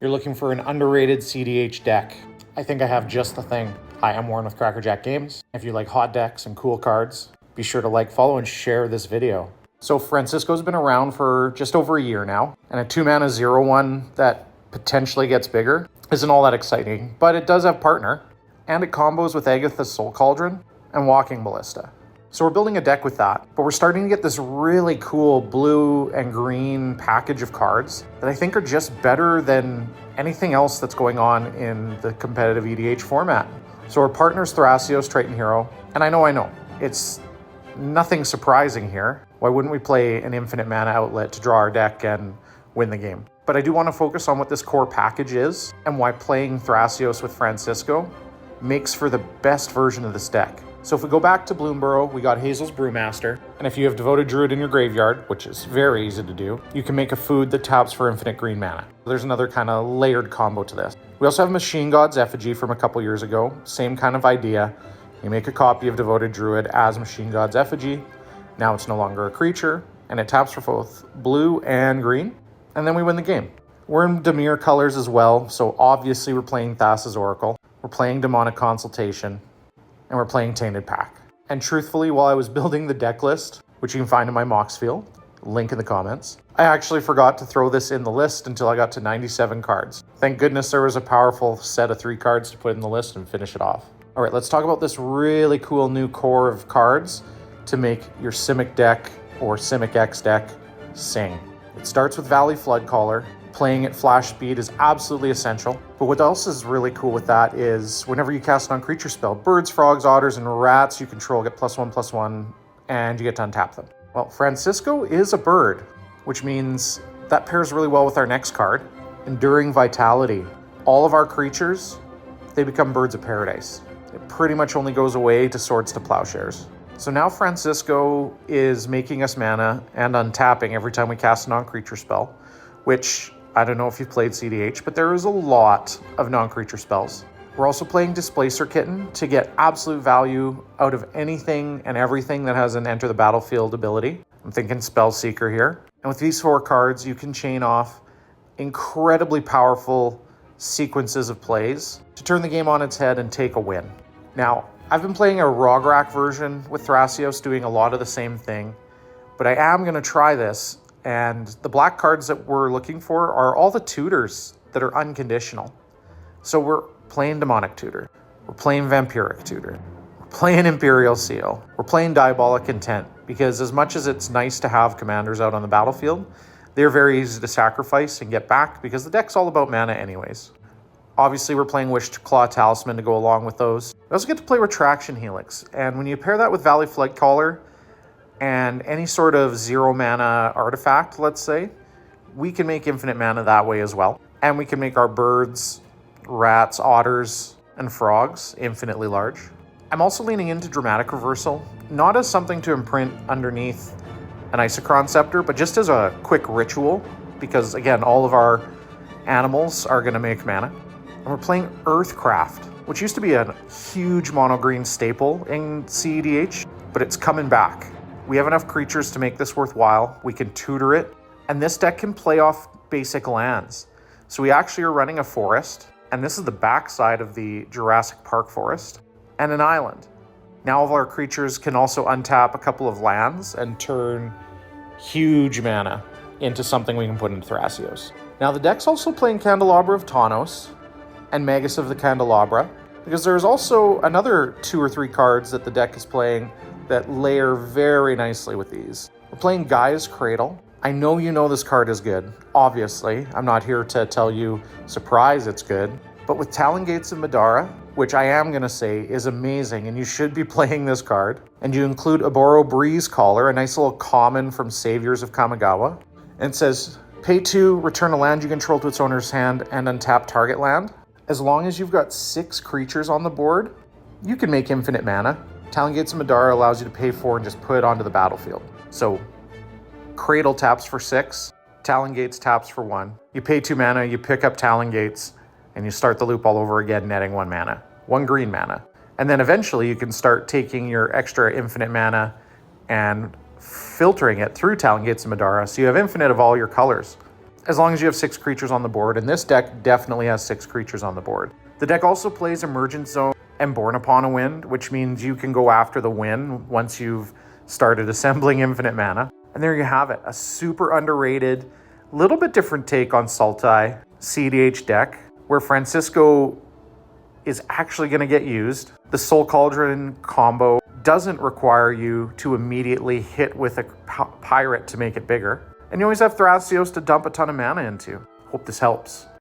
You're looking for an underrated cEDH deck. I think I have just the thing. Hi, I'm Warren with Crackerjack Games. If you like hot decks and cool cards, be sure to like, follow, and share this video. So Francisco's been around for just over a year now, and a 2-mana 0/1 that potentially gets bigger isn't all that exciting, but it does have partner, and it combos with Agatha's Soul Cauldron and Walking Ballista. So we're building a deck with that, but we're starting to get this really cool blue and green package of cards that I think are just better than anything else that's going on in the competitive EDH format. So our partner's Thrasios, Triton Hero, and I know, it's nothing surprising here. Why wouldn't we play an infinite mana outlet to draw our deck and win the game? But I do want to focus on what this core package is and why playing Thrasios with Francisco makes for the best version of this deck. So if we go back to Bloomburrow, we got Hazel's Brewmaster, and if you have Devoted Druid in your graveyard, which is very easy to do, you can make a food that taps for infinite green mana. There's another kind of layered combo to this. We also have Machine God's Effigy from a couple years ago, same kind of idea. You make a copy of Devoted Druid as Machine God's Effigy. Now it's no longer a creature, and it taps for both blue and green, and then we win the game. We're in Dimir colors as well, so obviously we're playing Thassa's Oracle, we're playing Demonic Consultation, and we're playing Tainted Pack. And truthfully, while I was building the deck list, which you can find in my Mox field, link in the comments, I actually forgot to throw this in the list until I got to 97 cards. Thank goodness there was a powerful set of 3 cards to put in the list and finish it off. All right, let's talk about this really cool new core of cards to make your Simic deck or Simic X deck sing. It starts with Valley Floodcaller. Playing at flash speed is absolutely essential. But what else is really cool with that is whenever you cast a non-creature spell, birds, frogs, otters, and rats you control get +1/+1, and you get to untap them. Well, Francisco is a bird, which means that pairs really well with our next card, Enduring Vitality. All of our creatures, they become birds of paradise. It pretty much only goes away to Swords to Plowshares. So now Francisco is making us mana and untapping every time we cast a non-creature spell, which I don't know if you've played cEDH, but there is a lot of non-creature spells. We're also playing Displacer Kitten to get absolute value out of anything and everything that has an Enter the Battlefield ability. I'm thinking Spellseeker here. And with these 4 cards, you can chain off incredibly powerful sequences of plays to turn the game on its head and take a win. Now, I've been playing a Rograk version with Thrasios doing a lot of the same thing, but I am going to try this. And the black cards that we're looking for are all the tutors that are unconditional. So we're playing Demonic Tutor. We're playing Vampiric Tutor. We're playing Imperial Seal. We're playing Diabolic Intent, because as much as it's nice to have commanders out on the battlefield, they're very easy to sacrifice and get back because the deck's all about mana anyways. Obviously, we're playing Witch Claw Talisman to go along with those. We also get to play Retraction Helix. And when you pair that with Valley Floodcaller and any sort of 0-mana artifact, let's say, we can make infinite mana that way as well. And we can make our birds, rats, otters, and frogs infinitely large. I'm also leaning into Dramatic Reversal, not as something to imprint underneath an Isochron Scepter, but just as a quick ritual, because again, all of our animals are going to make mana. And we're playing Earthcraft, which used to be a huge mono-green staple in cEDH, but it's coming back. We have enough creatures to make this worthwhile. We can tutor it, and this deck can play off basic lands. So we actually are running a forest, and this is the backside of the Jurassic Park forest, and an island. Now all of our creatures can also untap a couple of lands and turn huge mana into something we can put into Thrasios. Now the deck's also playing Candelabra of Tawnos and Magus of the Candelabra, because there's also another 2 or 3 cards that the deck is playing that layer very nicely with these. We're playing Gaia's Cradle. I know you know this card is good, obviously. I'm not here to tell you, surprise, it's good. But with Talon Gates of Madara, which I am going to say is amazing, and you should be playing this card, and you include Oboro Breeze Caller, a nice little common from Saviors of Kamigawa, and it says, pay 2, return a land you control to its owner's hand, and untap target land. As long as you've got 6 creatures on the board, you can make infinite mana. Talon Gates of Madara allows you to pay 4 and just put it onto the battlefield. So Cradle taps for 6, Talon Gates taps for 1. You pay 2 mana, you pick up Talon Gates, and you start the loop all over again, netting 1 mana, 1 green mana. And then eventually you can start taking your extra infinite mana and filtering it through Talon Gates of Madara, so you have infinite of all your colors. as long as you have 6 creatures on the board, and this deck definitely has 6 creatures on the board. The deck also plays Emergent Zone and Born Upon a Wind, which means you can go after the win once you've started assembling infinite mana. And there you have it, a super underrated, little bit different take on Sultai cEDH deck, where Francisco is actually going to get used. The Soul Cauldron combo doesn't require you to immediately hit with a pirate to make it bigger. And you always have Thrasios to dump a ton of mana into. Hope this helps.